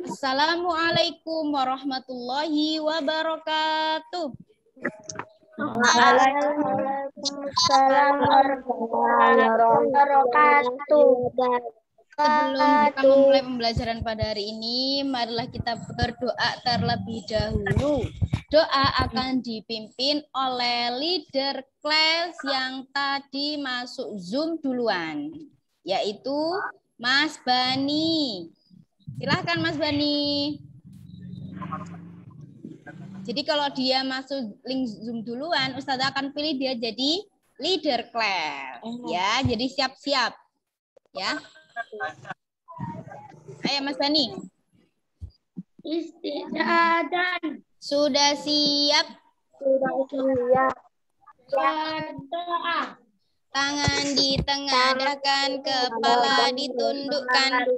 Assalamualaikum warahmatullahi wabarakatuh. Waalaikumsalam warahmatullahi wabarakatuh. Sebelum kita memulai pembelajaran pada hari ini, marilah kita berdoa terlebih dahulu. Doa akan dipimpin oleh leader kelas yang tadi masuk Zoom duluan, yaitu Mas Bani. Silahkan Mas Bani. Jadi kalau dia masuk link Zoom duluan, Ustazah akan pilih dia jadi leader kelas. Ya, jadi siap-siap. Ya. Ayo Mas Bani. Istiadan. Sudah siap? Sudah siap. Berdoa. Tangan ditengadahkan, kepala ditundukkan.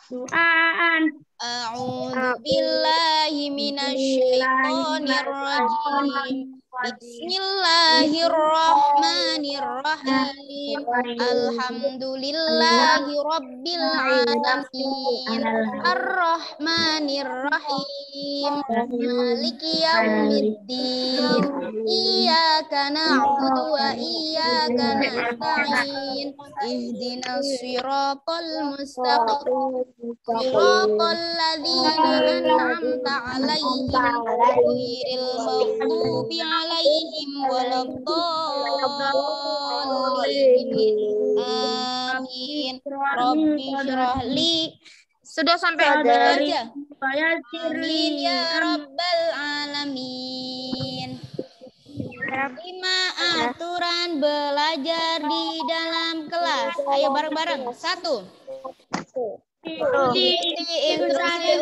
Doaan. A'udzu billahi minasyaitonir rajim. Bismillahirrahmanirrahim. Alhamdulillahi rabbil alamin. Ar-Rahmanir-Rahim. Maliki yaumiddin. Iyyaka na'budu wa iyyaka nasta'in. Ihdinas siratal mustaqim. Siratal ladzina an'amta 'alaihim ghairil maghdubi 'alaihim waladdallin. Amin. Rabbi syrahli. Sudah sampai aja. Amin ya rabbal alamin. 5 aturan belajar di dalam kelas. Ayo bareng-bareng. 1. Instruksi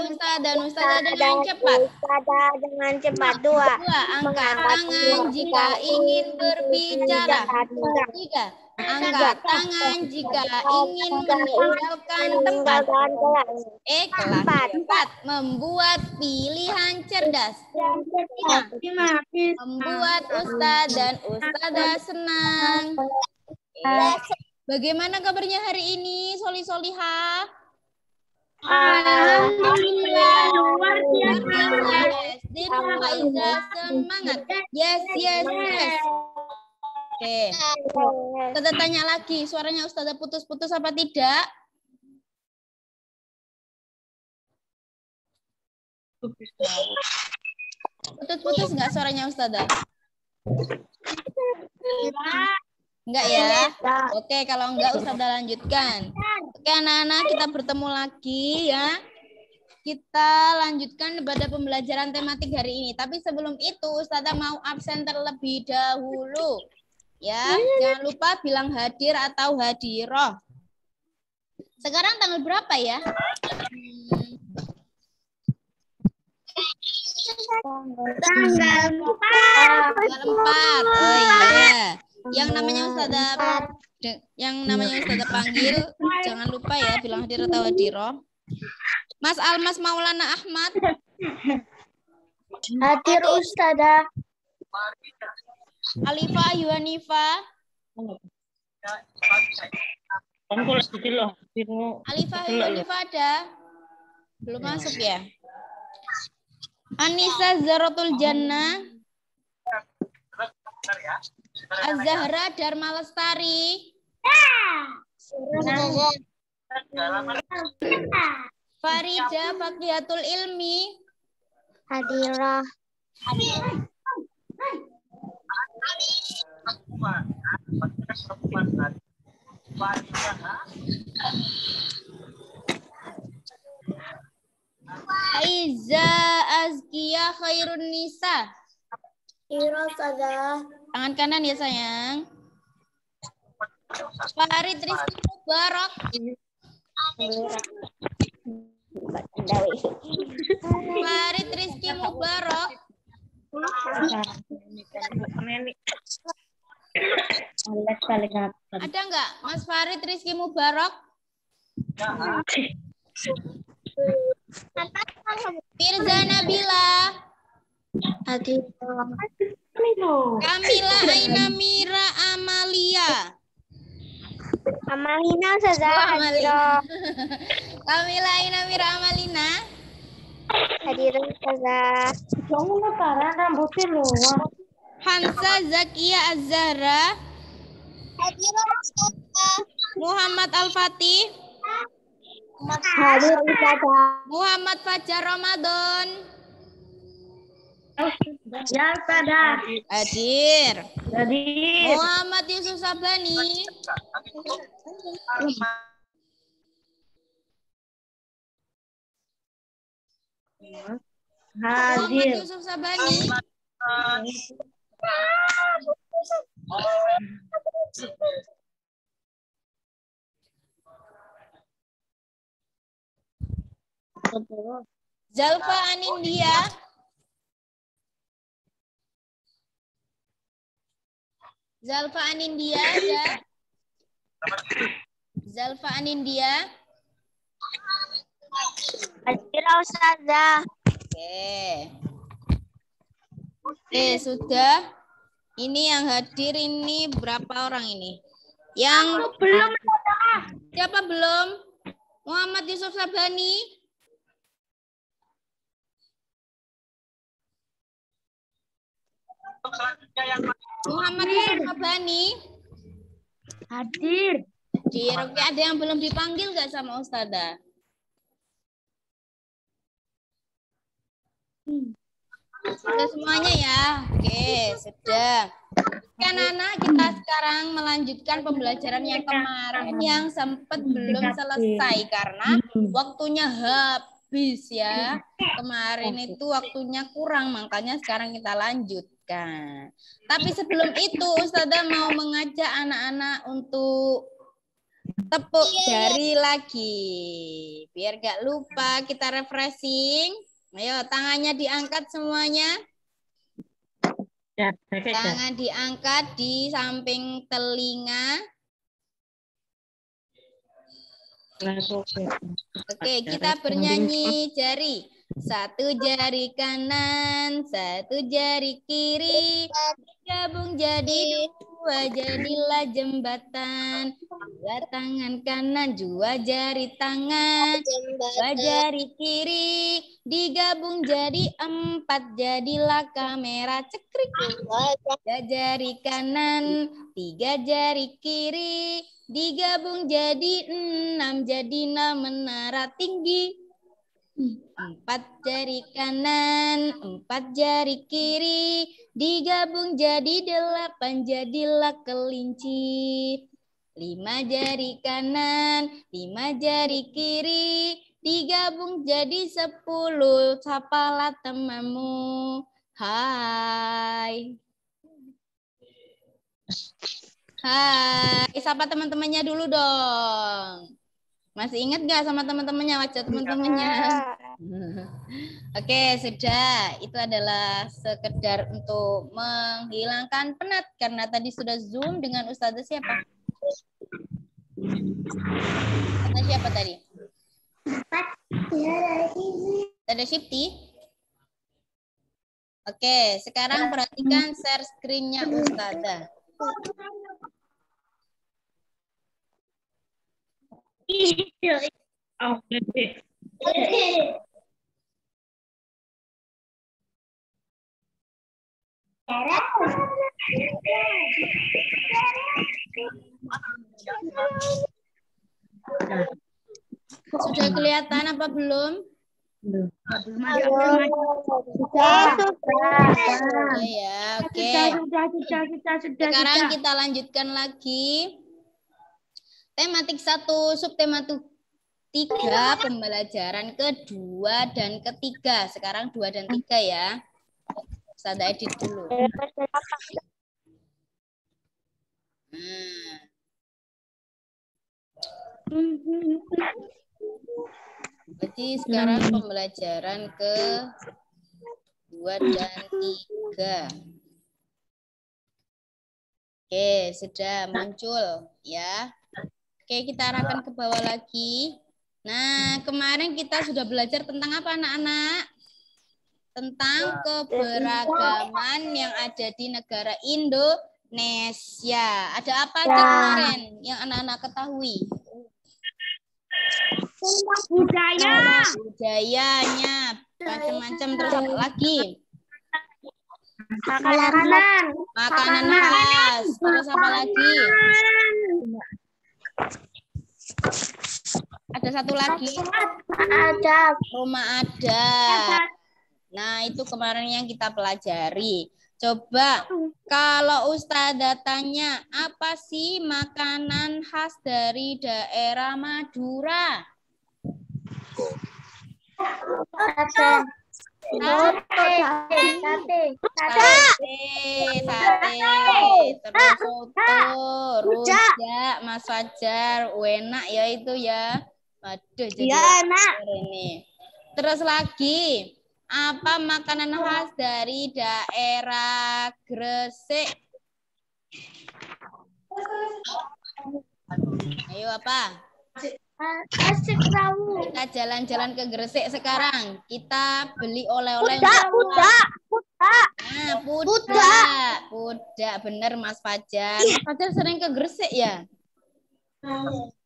Ustaz dan Ustazah dengan cepat. 2. 2. Angkat tangan jika ingin berbicara. 3. Angkat tangan jika ingin meninggalkan tempat. Kelas. 4. Membuat pilihan cerdas. 5. Membuat Ustaz dan Ustazah senang. Bagaimana kabarnya hari ini, Soli-Solihah? Alhamdulillah luar biasa. Yes, Faiza semangat. Yes. Oke. Kita tanya lagi, suaranya Ustazah putus-putus apa tidak? Putus-putus nggak suaranya Ustazah? Enggak ya? Oke, kalau enggak Ustazah lanjutkan. Oke anak-anak, kita bertemu lagi ya. Kita lanjutkan pada pembelajaran tematik hari ini. Tapi sebelum itu Ustazah mau absen terlebih dahulu. Ya, jangan lupa bilang hadir atau hadiroh. Sekarang tanggal berapa ya? Tanggal 4. Tanggal 4. Oh iya. Yang namanya Ustazah panggil, jangan lupa ya bilang hadir atau hadiroh. Mas Almas Maulana Ahmad. Hadir Ustazah. Alifah Yuhanifa. Alifah Yuhanifa ada? Belum masuk ya? Anissa Zaratul Jannah. Az-Zahra Dharma Lestari. Farida Faqihatul Ilmi. Hadirah. Aiza Azkia Khairun Nisa. Ustazah. Tangan kanan ya sayang. Farid Rizky Mubarak. Farid Rizky Mubarak. Ada nggak Mas Farid Rizky Mubarak? Firza Nabila. Kamila Aina Mira Amalia. Amalina Ustazah. Amalia. Kamila Aina Mira Amalina. Hadirah Ustazah. Hansa Zakia Azhara. Hadirah Ustazah. Muhammad Al-Fatih. Hadir Ustazah. Muhammad Fajar Ramadan. Ya Ustazah. Hadir. Hadir. Muhammad Yusuf Sabani. Muhammad Yusuf Sabani. Zalfa Anindya. Zalfa Anindya ada? Zalfa Anindya. Hadirah Ustazah. Oke, sudah. Ini yang hadir ini berapa orang ini? Yang Belum. siapa belum? Muhammad Yusuf Sabani. Muhammad Yusuf Sabani. Hadir. Oke, ada yang belum dipanggil nggak sama Ustazah? Sudah semuanya ya? Oke, sudah. Oke, anak-anak, kita sekarang melanjutkan pembelajaran yang kemarin yang sempat belum selesai karena waktunya habis ya. Kemarin itu waktunya kurang, makanya sekarang kita lanjutkan. Tapi sebelum itu, Ustazah mau mengajak anak-anak untuk tepuk jari lagi. Biar gak lupa, kita refreshing. Ayo, tangannya diangkat semuanya. Tangan diangkat di samping telinga. Oke, kita bernyanyi jari. Satu jari kanan, satu jari kiri. Gabung jadi dua, jadilah jembatan. Dua tangan kanan, dua jari tangan. Dua jari kiri, digabung jadi empat, jadilah kamera cekrik. Tiga jari kanan, tiga jari kiri, digabung jadi enam, jadilah menara tinggi. Empat jari kanan, empat jari kiri, digabung jadi delapan, jadilah kelinci. Lima jari kanan, lima jari kiri, digabung jadi 10, sapalah temanmu. Hai. Hai, sapa teman-temannya dulu dong. Masih ingat gak sama teman-temannya, wajah teman-temannya? Oke, sudah. Itu adalah sekedar untuk menghilangkan penat. Karena tadi sudah Zoom dengan Ustazah siapa? Kata siapa tadi? Ustazah Syifti? Oke, sekarang perhatikan share screen-nya Ustazah. Sudah kelihatan apa belum? Ya, oke. Sekarang kita lanjutkan lagi. Tematik 1, subtematik 3, pembelajaran kedua dan ketiga. Sekarang 2 dan 3 ya. Saya edit dulu. Jadi sekarang pembelajaran ke 2 dan 3. Oke, sudah muncul ya. Oke, kita arahkan ke bawah lagi. Nah, kemarin kita sudah belajar tentang apa anak-anak? tentang keberagaman yang ada di negara Indonesia. Ada apa aja kemarin yang anak-anak ketahui? Budayanya, macam-macam. Terus apa lagi? Makanan khas. Terus apa lagi? Ada satu lagi. Rumah adat. Nah, itu kemarin yang kita pelajari. Coba kalau Ustazah tanya, apa sih makanan khas dari daerah Madura? Sate, terus soto, rujak, Mas Fajar, enak ya itu ya. Waduh, jadi lapar ini. Terus lagi, apa makanan khas dari daerah Gresik? Ayo apa? Kita jalan-jalan ke Gresik sekarang. Kita beli oleh-oleh. Pudak. Bener Mas Fajar. Mas Fajar sering ke Gresik ya?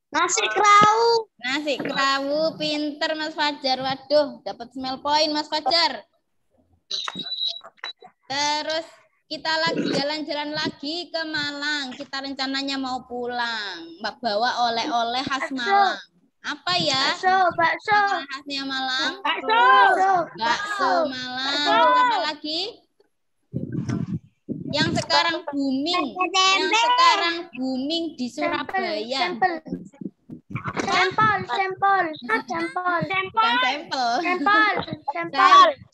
Nasi kerawu. Nasi kerawu, pinter Mas Fajar. Waduh, dapat smell point Mas Fajar. Terus kita lagi jalan-jalan lagi ke Malang. Kita rencananya mau pulang. Bawa oleh-oleh khas Malang. Apa ya? Bakso. Khasnya Malang. Bakso Malang. Terus apa lagi? Yang sekarang booming di Surabaya.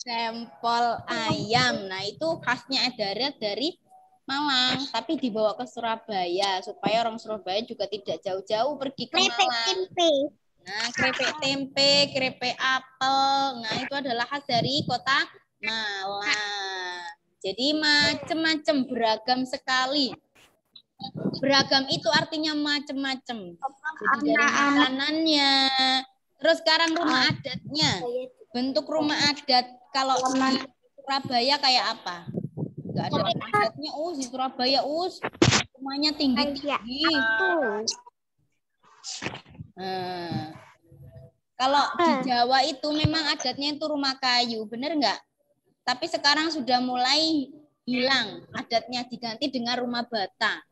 Sampel ayam. Nah, itu khasnya dari Malang, tapi dibawa ke Surabaya supaya orang Surabaya juga tidak jauh-jauh pergi ke Malang. Nah, keripik tempe, keripik apel. Nah, itu adalah khas dari kota Malang. Jadi macam-macam, beragam sekali. Beragam itu artinya macam-macam. Jadi dari makanannya. Terus sekarang rumah adatnya. Bentuk rumah adat kalau di Surabaya kayak apa? Enggak ada rumah adatnya. Di Surabaya rumahnya tinggi-tinggi. Kalau di Jawa itu memang adatnya itu rumah kayu, bener nggak? Tapi sekarang sudah mulai hilang adatnya, diganti dengan rumah bata.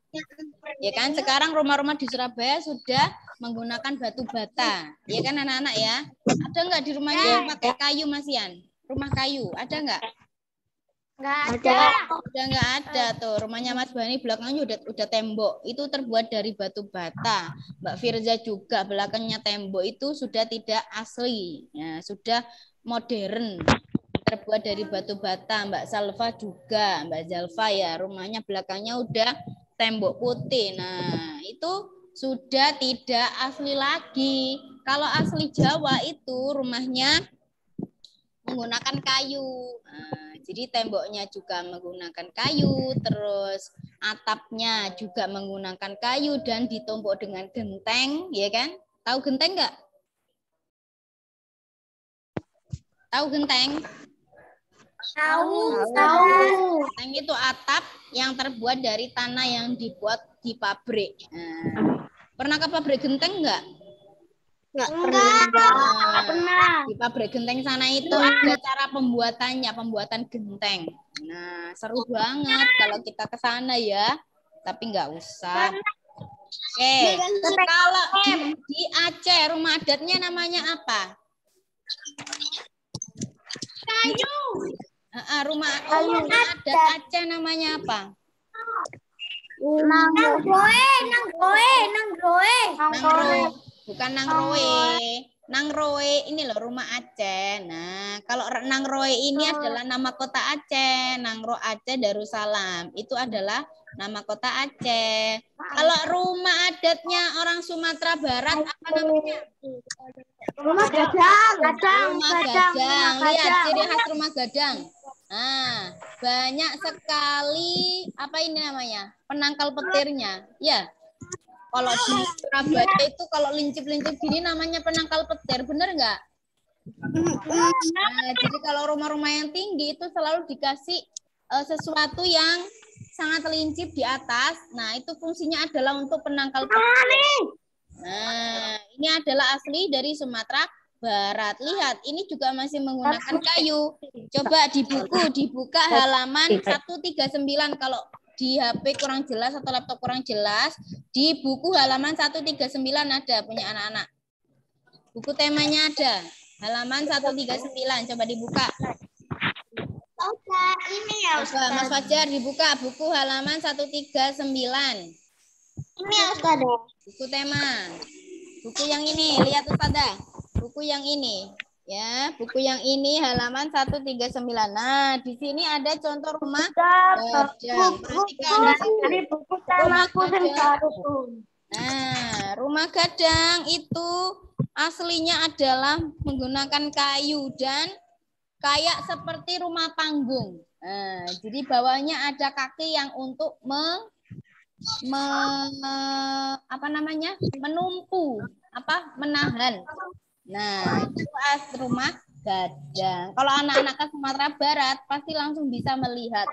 Ya kan, sekarang rumah-rumah di Surabaya sudah menggunakan batu bata. Ya kan anak-anak ya? Ada nggak di rumahnya yang pakai kayu, Mas Yan? Rumah kayu, ada nggak? Nggak ada. Udah nggak ada tuh. Rumahnya Mas Bani belakangnya udah tembok. Itu terbuat dari batu bata. Mbak Firza juga belakangnya tembok itu sudah tidak asli. Ya, sudah modern. Terbuat dari batu bata. Mbak Salva juga, Mbak Zalfa ya, rumahnya belakangnya udah tembok putih. Nah, itu sudah tidak asli lagi. Kalau asli Jawa itu rumahnya menggunakan kayu. Nah, jadi temboknya juga menggunakan kayu, terus atapnya juga menggunakan kayu dan ditumpuk dengan genteng, ya kan? Tahu genteng nggak? Tahu genteng? Tahu. Genteng itu atap yang terbuat dari tanah yang dibuat di pabrik. Nah, pernah ke pabrik genteng nggak? Enggak pernah. Di pabrik genteng sana itu ada cara pembuatan genteng. Nah, seru banget kalau kita ke sana ya. Tapi nggak usah. Oke, kalau di Aceh rumah adatnya namanya apa? Kayu. Rumah adat Aceh namanya apa? Nanggroe. Bukan Nangroe. Nangroe ini loh rumah Aceh. Nah, kalau Nangroe ini adalah nama kota Aceh. Nangro Aceh Darussalam. Itu adalah nama kota Aceh. Kalau rumah adatnya orang Sumatera Barat apa namanya? Rumah gadang. Rumah gadang. Lihat ciri khas rumah gadang. Nah, banyak sekali apa ini namanya? Penangkal petirnya. Ya. Kalau di Surabaya itu kalau lincip-lincip gini namanya penangkal petir, bener nggak? Nah, jadi kalau rumah-rumah yang tinggi itu selalu dikasih sesuatu yang sangat lincip di atas. Nah, itu fungsinya adalah untuk penangkal petir. Nah, ini adalah asli dari Sumatera Barat. Lihat, ini juga masih menggunakan kayu. Coba dibuka halaman 139. Kalau di HP kurang jelas atau laptop kurang jelas, di buku halaman 139 ada punya anak-anak. Buku temanya ada. Halaman 139, coba dibuka. Ini ya, Coba Mas Fajar dibuka buku halaman 139. Ini ya, Ustaz. Buku tema. Buku yang ini, lihat Ustazah. Buku yang ini. Ya, buku yang ini halaman 139. Nah, di sini ada contoh rumah gadang. Perhatikan di sini. Buku Rumah temaku yang gadang. baru. Nah, rumah gadang itu aslinya adalah menggunakan kayu dan kayak seperti rumah panggung. Nah, jadi bawahnya ada kaki yang untuk menahan. Nah, itu rumah gadang. Kalau anak-anak ke Sumatera Barat pasti langsung bisa melihat.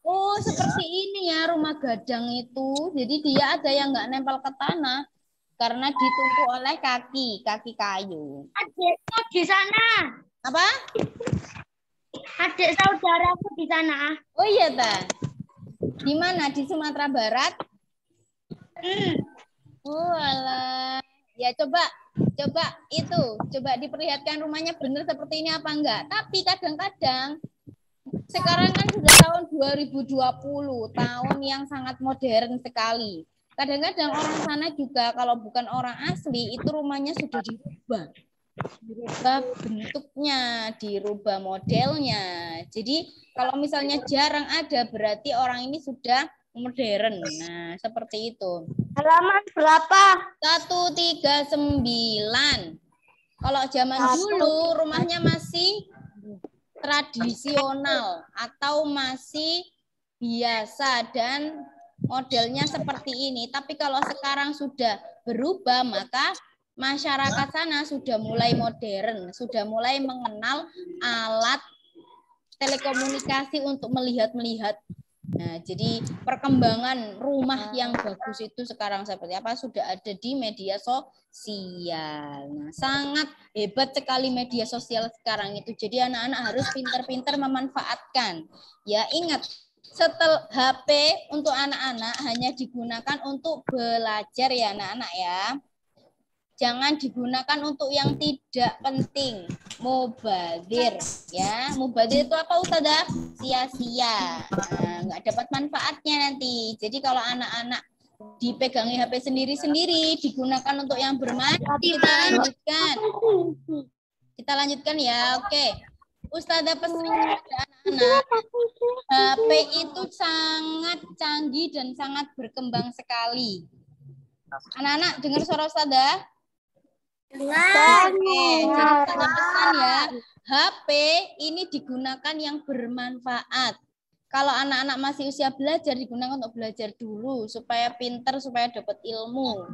Oh, seperti ini ya rumah gadang itu. Jadi dia ada yang nggak nempel ke tanah karena ditumpu oleh kaki kayu. Adikku di sana. Apa? Adik saudaraku di sana. Oh iya, Ta. Di mana? Di Sumatera Barat? Oh, alah. Ya coba diperlihatkan rumahnya benar seperti ini apa enggak. Tapi kadang-kadang sekarang kan sudah tahun 2020, tahun yang sangat modern sekali. Kadang-kadang orang sana juga kalau bukan orang asli itu rumahnya sudah dirubah bentuknya, dirubah modelnya. Jadi kalau misalnya jarang ada berarti orang ini sudah modern. Nah, seperti itu. Halaman berapa? 139. Kalau zaman dulu rumahnya masih tradisional atau masih biasa dan modelnya seperti ini. Tapi kalau sekarang sudah berubah, maka masyarakat sana sudah mulai modern, sudah mulai mengenal alat telekomunikasi untuk melihat-melihat. Nah, jadi perkembangan rumah yang bagus itu sekarang seperti apa sudah ada di media sosial. Nah, sangat hebat sekali media sosial sekarang itu. Jadi anak-anak harus pintar-pintar memanfaatkan. Ya, ingat, setel HP untuk anak-anak hanya digunakan untuk belajar ya anak-anak ya. Jangan digunakan untuk yang tidak penting. Mubazir ya. Mubazir itu apa Ustazah? Sia-sia. Nah, nggak dapat manfaatnya nanti. Jadi kalau anak-anak dipegangi HP sendiri-sendiri, digunakan untuk yang bermanfaat, kita lanjutkan ya. Oke. Ustazah pesan kepada anak-anak, HP itu sangat canggih dan sangat berkembang sekali. Anak-anak dengar suara Ustazah? Oke, jadi saya pesan ya, HP ini digunakan yang bermanfaat. Kalau anak-anak masih usia belajar, digunakan untuk belajar dulu, supaya pinter, supaya dapat ilmu.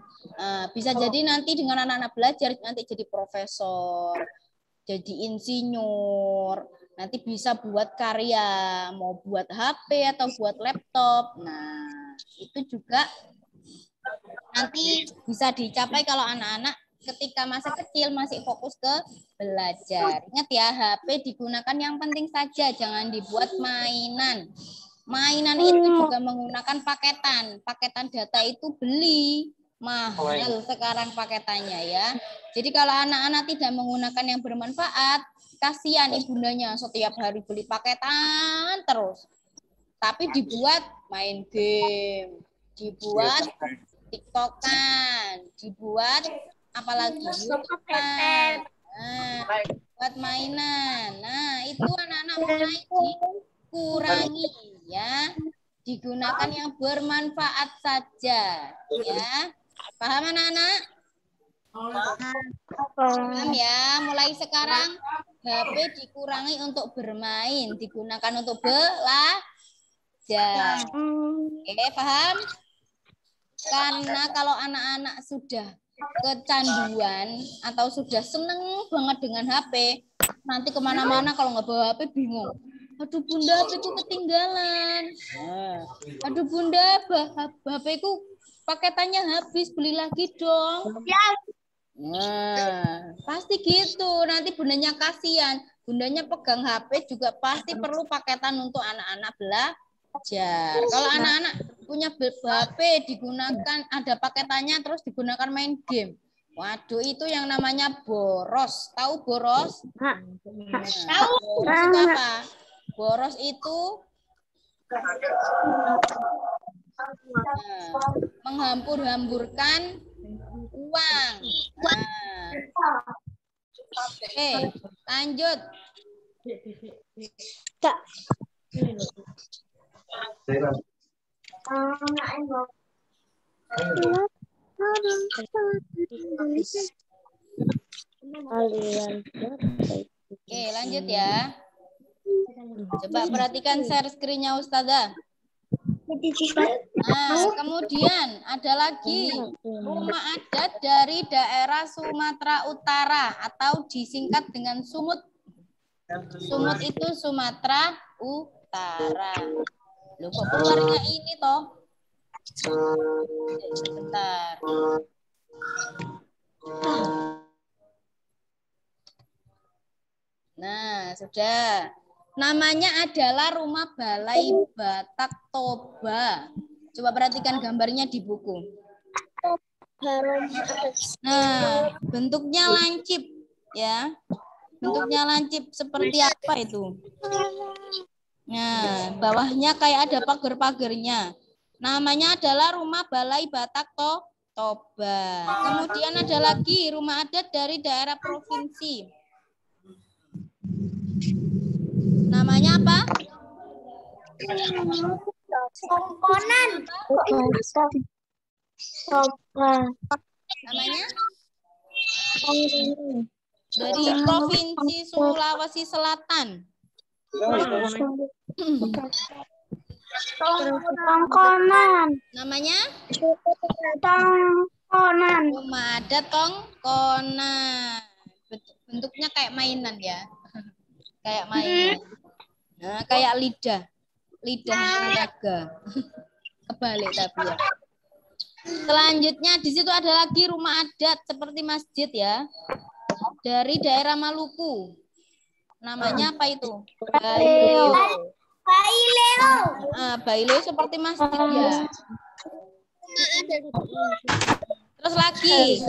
Bisa jadi nanti dengan anak-anak belajar, nanti jadi profesor, jadi insinyur, nanti bisa buat karya, mau buat HP atau buat laptop. Nah, itu juga nanti bisa dicapai kalau anak-anak ketika masa kecil masih fokus ke belajar. Ingat ya, HP digunakan yang penting saja, jangan dibuat mainan. Mainan itu juga menggunakan paketan. Paketan data itu beli mahal sekarang paketannya ya. Jadi kalau anak-anak tidak menggunakan yang bermanfaat, kasihan ibundanya setiap hari beli paketan terus. Tapi dibuat main game, dibuat TikTokan, dibuat apalagi YouTube-an, buat mainan. Nah, itu anak-anak mulai dikurangi ya. Digunakan yang bermanfaat saja ya. Paham anak-anak? Paham ya. Mulai sekarang HP dikurangi untuk bermain, digunakan untuk belajar. Oke, paham? Karena kalau anak-anak sudah kecanduan atau sudah seneng banget dengan HP, nanti kemana-mana kalau nggak bawa HP bingung. Aduh bunda, HP-ku ketinggalan. Aduh bunda, HP-ku paketannya habis, beli lagi dong. Nah, pasti gitu. Nanti bundanya kasihan. Bundanya pegang HP juga pasti perlu paketan untuk anak-anak belajar. Kalau anak-anak punya HP digunakan, ada paketannya terus digunakan main game. Waduh, itu yang namanya boros. Tahu boros? Tahu. Boros itu apa? Boros itu menghambur-hamburkan uang. Nah. Oke, lanjut. Oke, lanjut ya. Coba perhatikan share screen-nya Ustazah. Nah, kemudian ada lagi rumah adat dari daerah Sumatera Utara atau disingkat dengan Sumut. Sumut itu Sumatera Utara. Loh, kok keluarnya ini toh? Sebentar. Nah, sudah. Namanya adalah Rumah Balai Batak Toba. Coba perhatikan gambarnya di buku. Nah, bentuknya lancip ya. Bentuknya lancip seperti apa itu? Nah, bawahnya kayak ada pagar-pagarnya. Namanya adalah Rumah Balai Batak Toba. Kemudian ada lagi rumah adat dari daerah provinsi. Namanya apa? Songkonan. Namanya? Dari provinsi Sulawesi Selatan. Tongkonan. Namanya? Tongkonan. Rumah adat Tongkonan. Bentuknya kayak mainan ya. Kayak mainan. Nah, kayak lidah. Lidahnya naga. Kebalik tapi ya. Selanjutnya di situ ada lagi rumah adat seperti masjid ya. Dari daerah Maluku. Namanya apa itu? Baileo. Baileo. Baileo seperti masjid ya. Terus lagi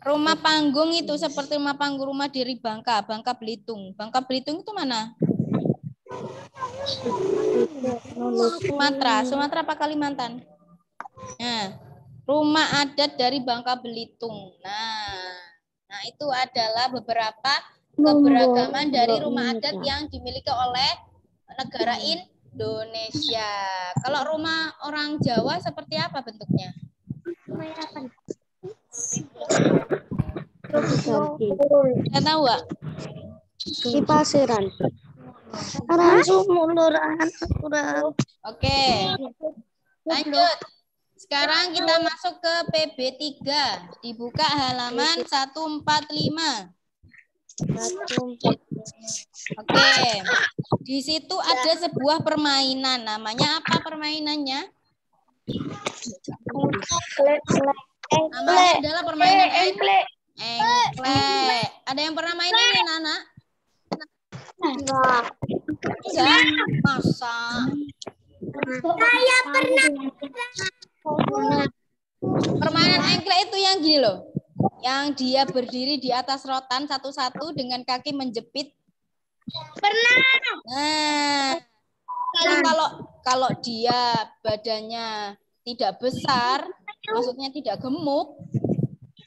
rumah panggung itu seperti rumah panggung rumah diri Bangka Belitung. Bangka Belitung itu mana? Sumatera apa Kalimantan? Nah, rumah adat dari Bangka Belitung. Nah itu adalah beberapa keberagaman dari rumah adat yang dimiliki oleh negara Indonesia. Kalau rumah orang Jawa seperti apa bentuknya? Nggak tahu nggak? Di pasiran. Oke. Lanjut. Sekarang kita masuk ke PB3. Dibuka halaman 145. Oke. Di situ ada sebuah permainan. Namanya apa permainannya? Namanya adalah permainan engklek. Ada yang pernah main ini, Nana? Enggak. Masa? Saya pernah. Permainan engklek itu yang gini loh. Yang dia berdiri di atas rotan satu-satu dengan kaki menjepit. Pernah. Nah, kalau dia badannya tidak besar, maksudnya tidak gemuk,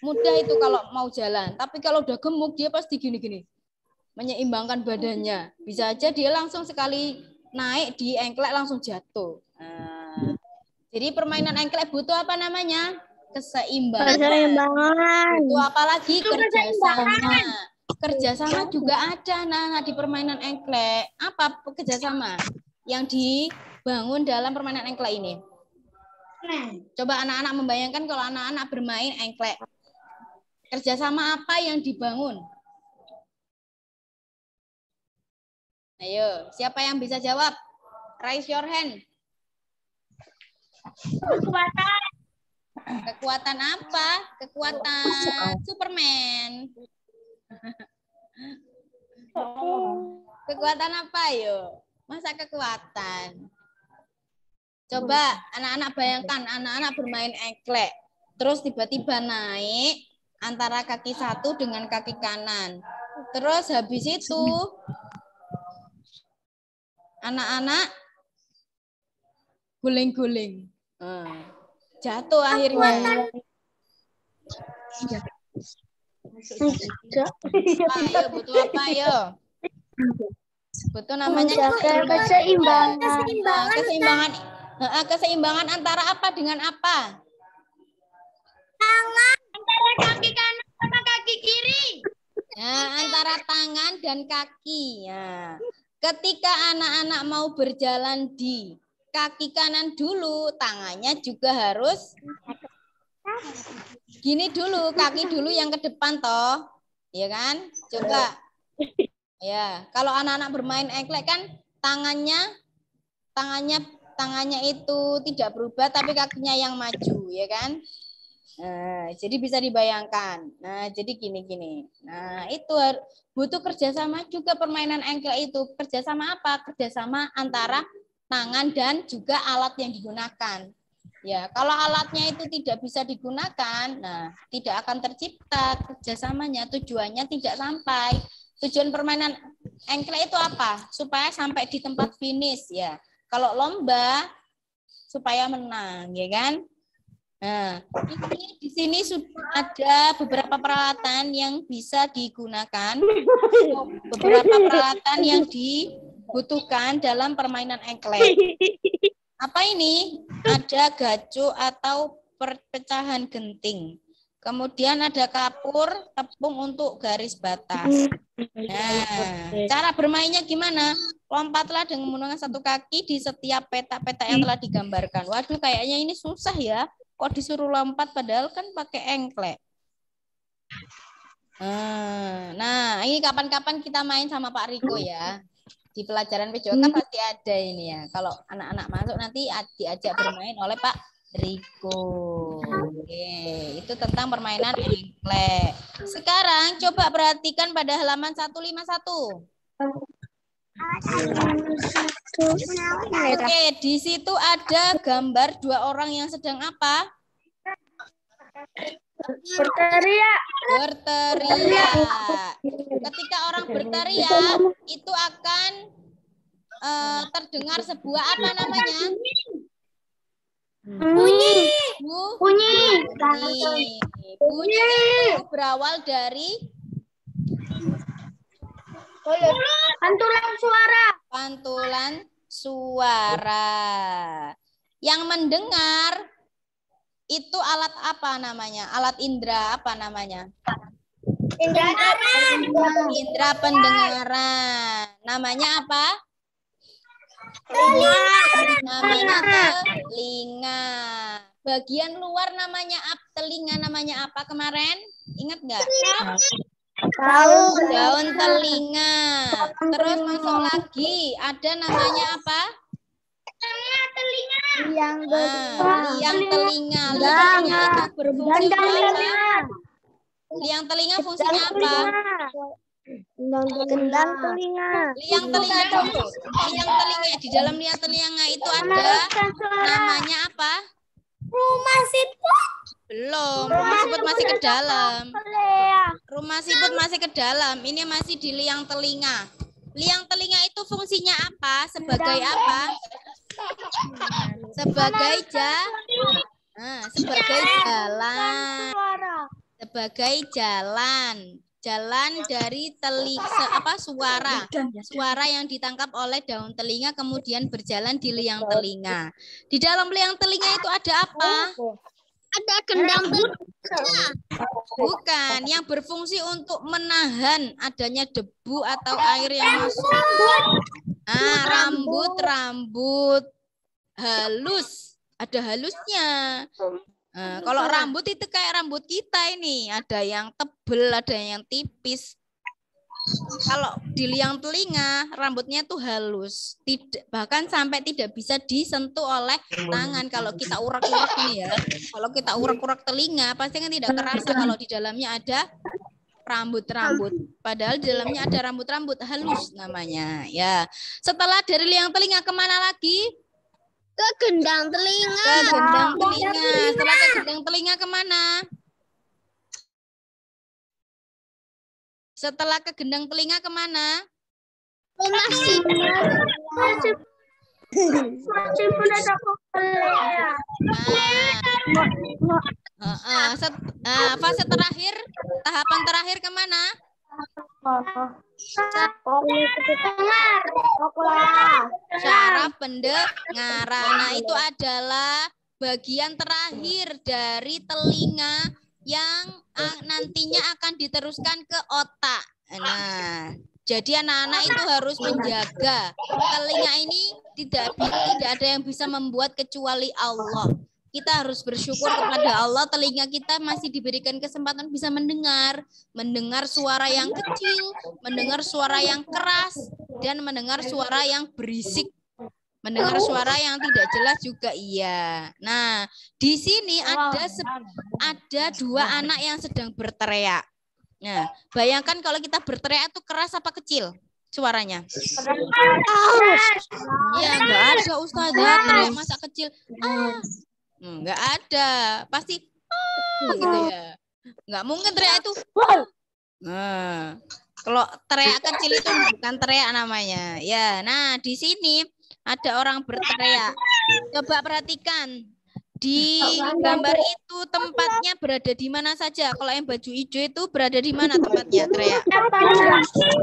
mudah itu kalau mau jalan. Tapi kalau udah gemuk, dia pasti gini-gini. Menyeimbangkan badannya. Bisa aja dia langsung sekali naik di engklek langsung jatuh. Nah, jadi permainan engklek butuh apa namanya? Keseimbangan. Butuh apalagi kerjasama. Kerjasama juga ada nah di permainan engklek. Apa kerjasama yang dibangun dalam permainan engklek ini? Coba anak-anak membayangkan kalau anak-anak bermain engklek. Kerjasama apa yang dibangun? Ayo, siapa yang bisa jawab? Raise your hand. Kekuatan. Kekuatan apa? Kekuatan Superman. Kekuatan apa, yo? Masa kekuatan? Coba anak-anak bayangkan, anak-anak bermain engklek. Terus tiba-tiba naik antara kaki satu dengan kaki kanan. Terus habis itu anak-anak guling-guling. Jatuh akhirnya. Ayo, butuh apa, yo? Butuh namanya keseimbangan. Keseimbangan antara apa dengan apa? Tangan antara kaki kanan sama kaki kiri. Nah, antara tangan dan kaki. Ya. Ketika anak-anak mau berjalan di kaki kanan dulu, tangannya juga harus gini dulu, kaki dulu yang ke depan toh. Ya kan? Coba. Ya, kalau anak-anak bermain engklek kan tangannya itu tidak berubah tapi kakinya yang maju, ya kan? Nah, jadi bisa dibayangkan. Nah, jadi gini. Nah, itu butuh kerjasama juga permainan engklek itu. Kerjasama apa? Kerjasama antara tangan dan juga alat yang digunakan. Ya, kalau alatnya itu tidak bisa digunakan, nah tidak akan tercipta kerjasamanya. Tujuannya tidak sampai. Tujuan permainan engklek itu apa? Supaya sampai di tempat finish, ya. Kalau lomba supaya menang, ya kan? Nah, ini di sini sudah ada beberapa peralatan yang bisa digunakan, beberapa peralatan yang dibutuhkan dalam permainan engklek. Apa ini? Ada gacu atau perpecahan genting. Kemudian ada kapur, tepung untuk garis batas. Nah, cara bermainnya gimana? Lompatlah dengan menggunakan satu kaki di setiap petak-petak yang telah digambarkan. Waduh, kayaknya ini susah ya. Kok disuruh lompat padahal kan pakai engklek. Nah, ini kapan-kapan kita main sama Pak Riko ya. Di pelajaran PJOK pasti ada ini ya. Kalau anak-anak masuk nanti diajak bermain oleh Pak Riko. Oke, itu tentang permainan engklek. Sekarang coba perhatikan pada halaman 151. Oke, di situ ada gambar dua orang yang sedang apa? Berteriak. Ketika orang berteriak, itu akan terdengar sebuah apa namanya? Bunyi. Bunyi itu berawal dari pantulan suara. Yang mendengar itu alat apa namanya? Alat indera apa namanya? Indera pendengaran. Namanya apa? Namanya telinga. Bagian luar namanya telinga namanya apa kemarin? Ingat nggak? Daun telinga. Terus masuk lagi. Ada namanya apa? Liang telinga. Itu berfungsi apa? Liang telinga fungsinya apa? Gendang telinga. Liang telinga di dalam liang telinga itu ada namanya apa? Rumah siput. Belum, rumah siput masih ke dalam. Rumah siput masih ke dalam. Ini masih di liang telinga. Liang telinga itu fungsinya apa? Sebagai apa? Sebagai jalan. Sebagai jalan dari suara yang ditangkap oleh daun telinga kemudian berjalan di liang telinga. Di dalam liang telinga itu ada apa? Ada gendang Bukan, yang berfungsi untuk menahan adanya debu atau air yang masuk. Rambut halus, ada halusnya. Nah, kalau rambut itu kayak rambut kita ini, ada yang tebel, ada yang tipis. Kalau di liang telinga, rambutnya tuh halus, bahkan sampai tidak bisa disentuh oleh tangan. Kalau kita urak-urak ini ya, kalau kita urak-urak telinga, pasti kan tidak kerasa kalau di dalamnya ada rambut-rambut. Padahal di dalamnya ada rambut-rambut halus namanya. Ya, setelah dari liang telinga kemana lagi? Ke gendang telinga. Ke gendang telinga. Setelah ke gendang telinga kemana? Setelah ke gendang telinga kemana? Masih fase terakhir, tahapan terakhir kemana? Syaraf pendengaran. Nah, itu adalah bagian terakhir dari telinga yang nantinya akan diteruskan ke otak. Nah, jadi anak-anak itu harus menjaga telinga ini, tidak ada yang bisa membuat kecuali Allah. Kita harus bersyukur kepada Allah, telinga kita masih diberikan kesempatan bisa mendengar suara yang kecil, mendengar suara yang keras, dan mendengar suara yang berisik. Mendengar suara yang tidak jelas juga iya. Nah, di sini ada dua anak yang sedang berteriak. Nah, bayangkan kalau kita berteriak itu keras apa kecil suaranya? Ya, enggak ada Ustazah teriak masa kecil. Enggak ada. Pasti gitu ya. Enggak mungkin teriak itu. Nah, kalau teriak kecil itu bukan teriak namanya. Ya, nah di sini ada orang berteriak. Coba perhatikan. Di gambar itu tempatnya berada di mana saja? Kalau yang baju hijau itu berada di mana tempatnya teriak?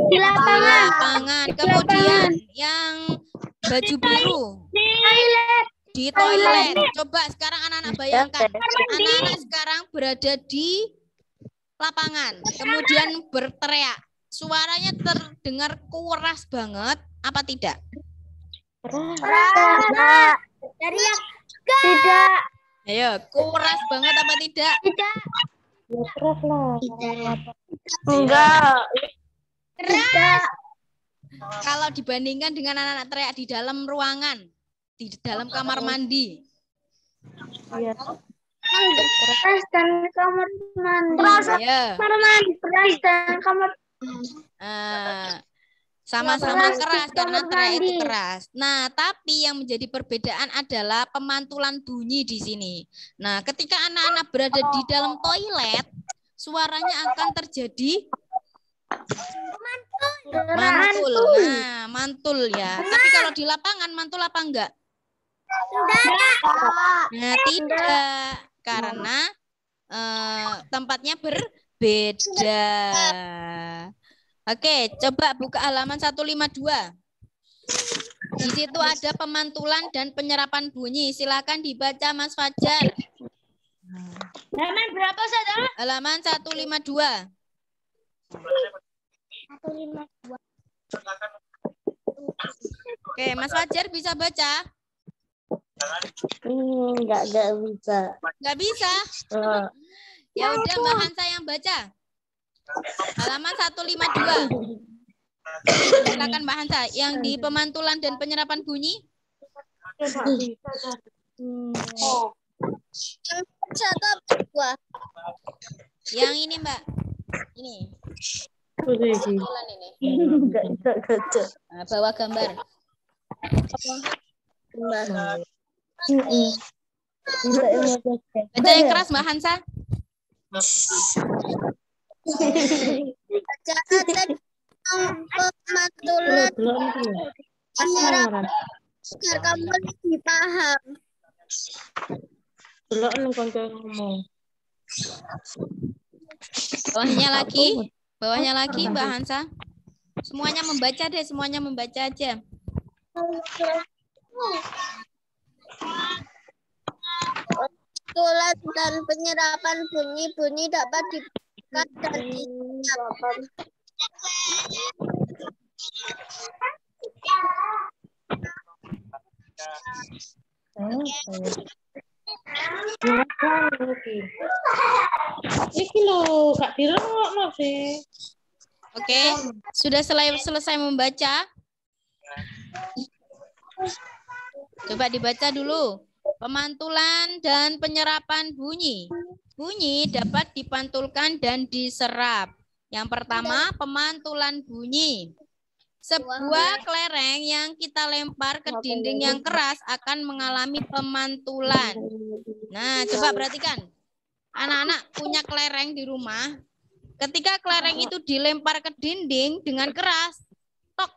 Di lapangan. Kemudian yang baju biru di toilet. Coba sekarang anak-anak bayangkan. Anak-anak sekarang berada di lapangan. Kemudian berteriak. Suaranya terdengar keras banget. Apa tidak? Teriak. Tidak. Ayo, keras banget apa tidak? Tidak. Keras lah. Enggak. Tidak. Kalau dibandingkan dengan anak-anak teriak di dalam ruangan, di dalam kamar mandi. Iya. Keras dan kamar mandi. Ya. Kamar mandi. Keras dan kamar. Sama-sama keras karena teriak itu keras. Nah, tapi yang menjadi perbedaan adalah pemantulan bunyi di sini. Nah, ketika anak-anak berada di dalam toilet, suaranya akan terjadi mantul. Nah, mantul ya. Tapi kalau di lapangan mantul apa enggak? Nah, tidak. Karena tempatnya berbeda. Oke, coba buka halaman 152. Di situ ada pemantulan dan penyerapan bunyi. Silakan dibaca Mas Fajar. Halaman berapa, Saudara? Halaman 152. 152. Oke, Mas Fajar bisa baca? Enggak bisa. Enggak bisa? Ya udah, Mbak Hansa yang baca. Halaman 152. Silakan Mbak Hansa. Yang di pemantulan dan penyerapan bunyi. Yang ini Mbak. Ini. Pemantulan ini. Nah, bawa gambar. Baca yang keras Mbak Hansa. Pemantulan biar kamu lebih paham. Belum ngomong. Bawahnya lagi Mbak Hansa. Semuanya membaca deh, semuanya membaca aja. Pemantulan dan penyerapan bunyi dapat dibuka dan disiapkan. Iki lho, gak direngokno sih. Oke, sudah selesai membaca? Coba dibaca dulu. Pemantulan dan penyerapan bunyi. Bunyi dapat dipantulkan dan diserap. Yang pertama, pemantulan bunyi. Sebuah kelereng yang kita lempar ke dinding yang keras akan mengalami pemantulan. Nah, coba perhatikan. Anak-anak punya kelereng di rumah. Ketika kelereng itu dilempar ke dinding dengan keras, tok,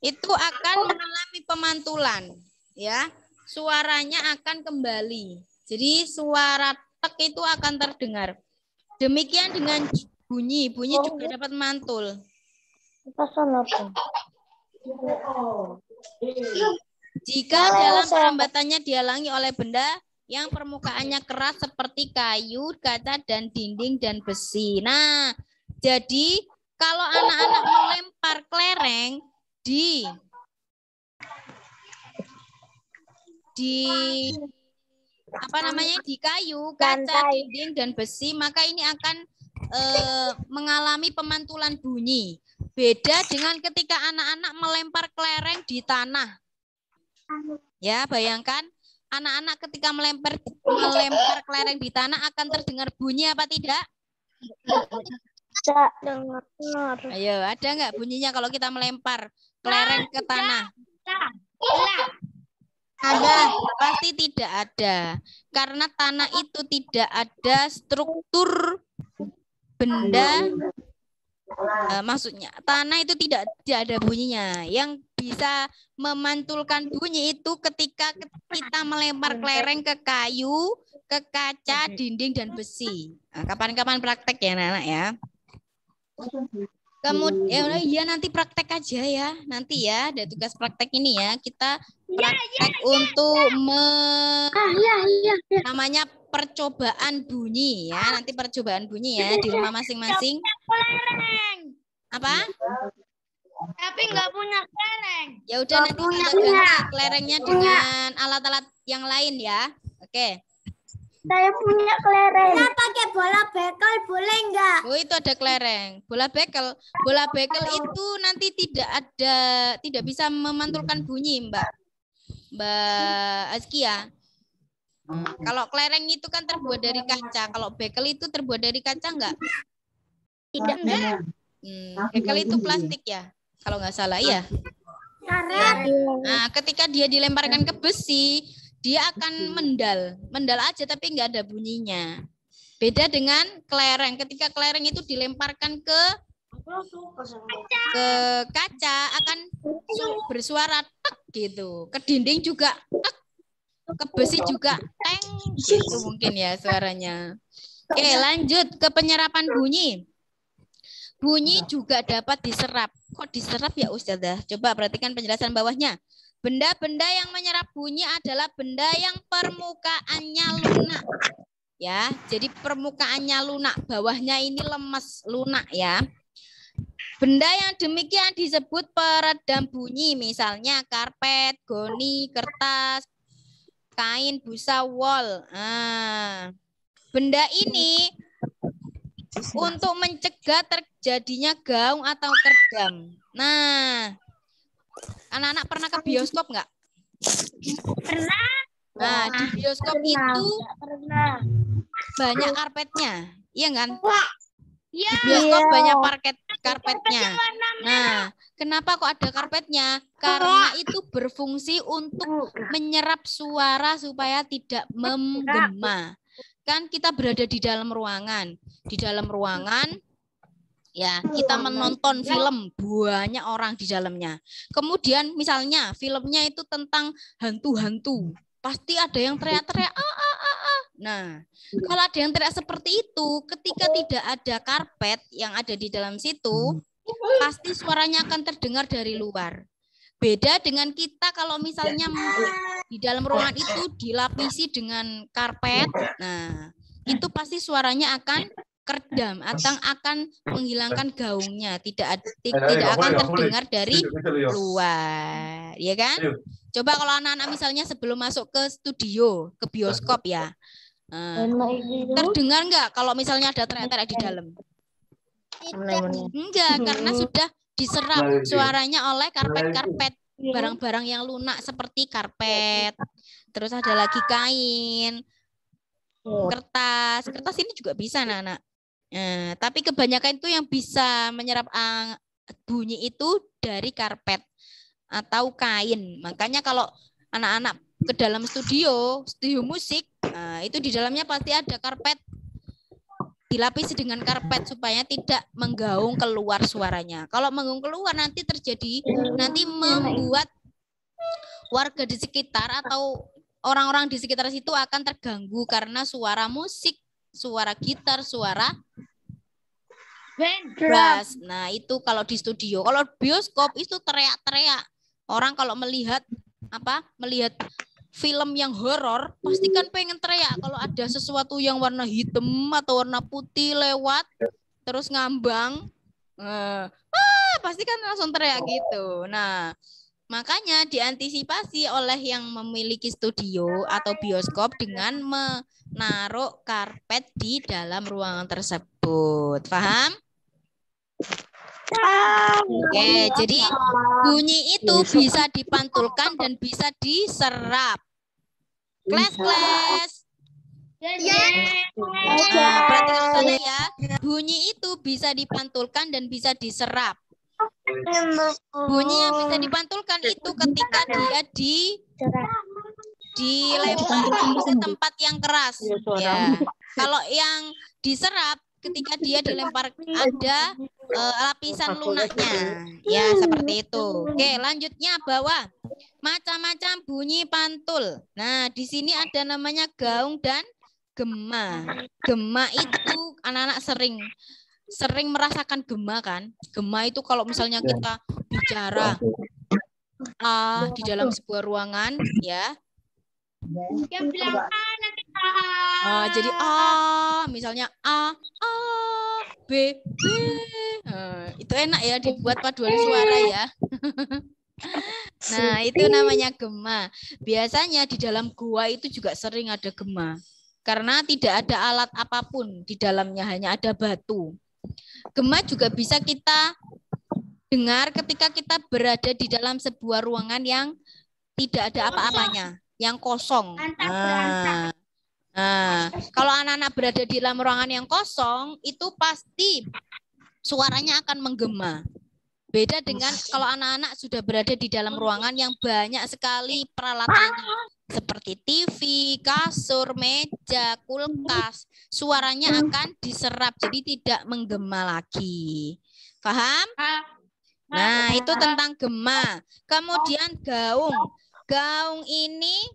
itu akan mengalami pemantulan, ya. Suaranya akan kembali. Jadi suara tek itu akan terdengar. Demikian dengan bunyi. Bunyi juga dapat mantul. Jika dalam perambatannya dihalangi oleh benda yang permukaannya keras seperti kayu, kaca, dan dinding dan besi. Nah, jadi kalau anak-anak melempar kelereng di kayu, kaca, dinding, dan besi, maka ini akan mengalami pemantulan bunyi. Beda dengan ketika anak-anak melempar kelereng di tanah. Ya, bayangkan. Anak-anak ketika melempar kelereng di tanah akan terdengar bunyi apa tidak? Tidak dengar. Ayo, ada nggak bunyinya kalau kita melempar kelereng ke tanah? Ada, pasti tidak ada. Karena tanah itu tidak ada struktur benda. Maksudnya tanah itu tidak ada bunyinya. Yang bisa memantulkan bunyi itu ketika kita melempar kelereng ke kayu, ke kaca, dinding, dan besi. Nah, kapan-kapan praktek ya anak-anak ya. Kemudian ya nanti praktek aja ya. Nanti ya ada tugas praktek ini ya. Kita praktek untuk namanya percobaan bunyi ya. Nanti percobaan bunyi ya di rumah masing-masing. Apa? Tapi nggak punya kelereng. Ya udah nanti kita ganti kelerengnya dengan alat-alat yang lain ya. Oke. Saya punya kelereng. Saya pakai bola bekel boleh nggak? Oh itu ada kelereng. Bola bekel. Bola bekel itu nanti tidak bisa memantulkan bunyi Mbak Azkia. Kalau kelereng itu kan terbuat dari kaca. Kalau bekel itu terbuat dari kaca enggak? Tidak. Bekel itu plastik ya. Kalau nggak salah ya. Nah, ketika dia dilemparkan ke besi, dia akan mendal aja tapi nggak ada bunyinya. Beda dengan kelereng. Ketika kelereng itu dilemparkan ke kaca akan bersuara tek gitu. Ke dinding juga tek. Ke besi juga teng gitu mungkin ya suaranya. Oke, lanjut ke penyerapan bunyi. Bunyi juga dapat diserap. Kok diserap ya Ustazah? Coba perhatikan penjelasan bawahnya. Benda-benda yang menyerap bunyi adalah benda yang permukaannya lunak. Ya, jadi permukaannya lunak, bawahnya ini lemes, lunak ya. Benda yang demikian disebut peredam bunyi, misalnya karpet, goni, kertas, kain, busa, wol. Nah, benda ini untuk mencegah terjadinya gaung atau kerdam. Nah, anak-anak pernah ke bioskop nggak? Pernah. Nah, di bioskop itu banyak karpetnya, iya kan? Iya. Di bioskop banyak karpetnya. Nah, kenapa kok ada karpetnya? Karena itu berfungsi untuk menyerap suara supaya tidak menggema. Kan kita berada di dalam ruangan. Di dalam ruangan ya, kita menonton film, banyak orang di dalamnya. Kemudian misalnya filmnya itu tentang hantu-hantu. Pasti ada yang teriak-teriak. Nah, kalau ada yang teriak seperti itu, ketika tidak ada karpet yang ada di dalam situ, pasti suaranya akan terdengar dari luar. Beda dengan kita kalau misalnya di dalam ruangan itu dilapisi dengan karpet, nah itu pasti suaranya akan kerdam atau akan menghilangkan gaungnya, tidak akan terdengar dari luar, ya kan? Coba kalau anak-anak misalnya sebelum masuk ke studio, ke bioskop ya. Nah, terdengar nggak kalau misalnya ada teriak-teriak di dalam? Enggak, karena sudah diserap suaranya oleh karpet-karpet. Barang-barang yang lunak seperti karpet. Terus ada lagi kain, kertas. Kertas ini juga bisa, anak-anak. Tapi kebanyakan itu yang bisa menyerap bunyi itu dari karpet atau kain. Makanya kalau anak-anak ke dalam studio musik, itu di dalamnya pasti ada karpet, dilapisi dengan karpet supaya tidak menggaung keluar suaranya. Kalau menggaung keluar nanti membuat warga di sekitar atau orang-orang di sekitar situ akan terganggu karena suara musik, suara gitar, suara bass. Nah, itu kalau di studio. Kalau bioskop itu teriak-teriak. Orang kalau melihat film yang horor, pasti kan pengen teriak. Kalau ada sesuatu yang warna hitam atau warna putih lewat, terus ngambang, pasti kan langsung teriak gitu. Nah, makanya diantisipasi oleh yang memiliki studio atau bioskop dengan menaruh karpet di dalam ruangan tersebut. Paham? Oke, jadi bunyi itu bisa dipantulkan dan bisa diserap. Kles. Perhatikan saya ya, bunyi itu bisa dipantulkan dan bisa diserap. Bunyi yang bisa dipantulkan itu ketika dia dilemparkan ke tempat yang keras. Ya. Kalau yang diserap ketika dia dilempar ada lapisan lunaknya. Ya, seperti itu. Oke, lanjutnya bawah. Macam-macam bunyi pantul. Nah, di sini ada namanya gaung dan gema. Gema itu anak-anak sering merasakan gema kan? Gema itu kalau misalnya kita bicara di dalam sebuah ruangan ya. Yang bilang nanti Jadi misalnya A, B, B. Itu enak ya dibuat paduan suara ya. Nah, itu namanya gema. Biasanya di dalam gua itu juga sering ada gema. Karena tidak ada alat apapun di dalamnya, hanya ada batu. Gema juga bisa kita dengar ketika kita berada di dalam sebuah ruangan yang tidak ada apa-apanya, yang kosong. Nah, kalau anak-anak berada di dalam ruangan yang kosong, itu pasti suaranya akan menggema. Beda dengan kalau anak-anak sudah berada di dalam ruangan yang banyak sekali peralatannya, seperti TV, kasur, meja, kulkas, suaranya akan diserap, jadi tidak menggema lagi. Paham? Nah, itu tentang gema. Kemudian gaung. Gaung ini,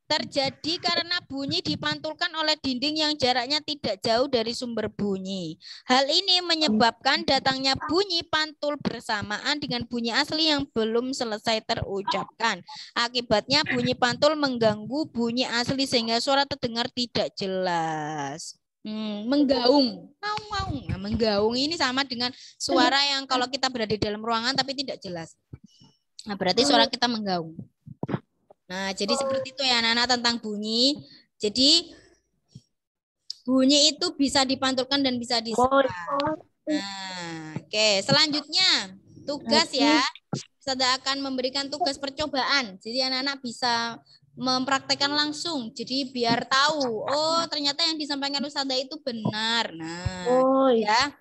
terjadi karena bunyi dipantulkan oleh dinding yang jaraknya tidak jauh dari sumber bunyi. Hal ini menyebabkan datangnya bunyi pantul bersamaan dengan bunyi asli yang belum selesai terucapkan. Akibatnya bunyi pantul mengganggu bunyi asli sehingga suara terdengar tidak jelas. Menggaung. Nah, menggaung ini sama dengan suara yang kalau kita berada di dalam ruangan tapi tidak jelas. Nah, berarti suara kita menggaung. Nah, jadi seperti itu ya anak-anak tentang bunyi. Jadi bunyi itu bisa dipantulkan dan bisa diserap. Nah, oke, selanjutnya tugas ya. Saya akan memberikan tugas percobaan. Jadi anak-anak bisa mempraktekkan langsung. Jadi biar tahu, oh ternyata yang disampaikan Ustazah itu benar. Nah, ya.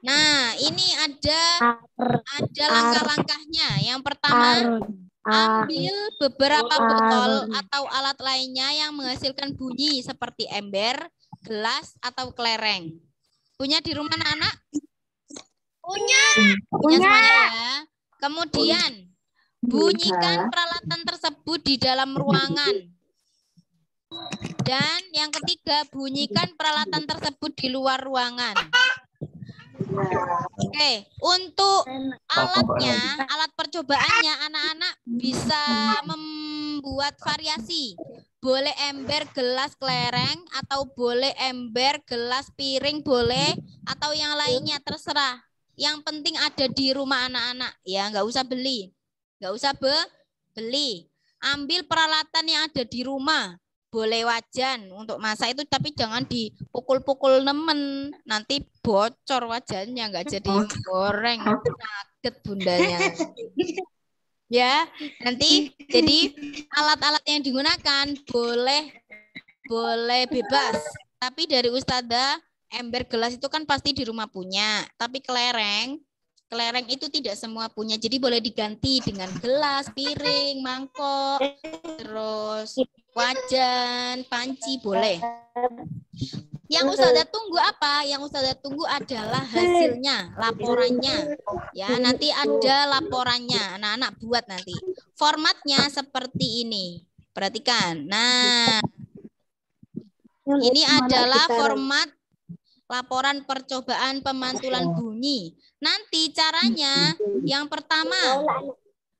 Nah, ini ada langkah-langkahnya. Yang pertama, ambil beberapa botol atau alat lainnya yang menghasilkan bunyi seperti ember, gelas, atau kelereng. Punya di rumah anak-anak? Punya semuanya ya. Kemudian, bunyikan peralatan tersebut di dalam ruangan. Dan yang ketiga, bunyikan peralatan tersebut di luar ruangan. Oke, untuk alat percobaannya anak-anak bisa membuat variasi. Boleh ember, gelas, kelereng, atau boleh ember, gelas, piring, boleh, atau yang lainnya terserah. Yang penting ada di rumah anak-anak, ya nggak usah beli. nggak usah beli. Ambil peralatan yang ada di rumah. Boleh wajan untuk masak itu, tapi jangan dipukul-pukul nemen. Nanti bocor wajannya, nggak jadi goreng. Sakit bundanya. Ya, nanti jadi alat-alat yang digunakan boleh bebas. Tapi dari Ustadzah, ember gelas itu kan pasti di rumah punya. Tapi kelereng itu tidak semua punya. Jadi boleh diganti dengan gelas, piring, mangkok, terus wajan, panci, boleh. Yang Ustadzah tunggu apa? Yang Ustadzah tunggu adalah hasilnya, laporannya. Ya, nanti ada laporannya. Anak-anak buat nanti. Formatnya seperti ini. Perhatikan. Nah, ini adalah format laporan percobaan pemantulan bunyi. Nanti caranya yang pertama,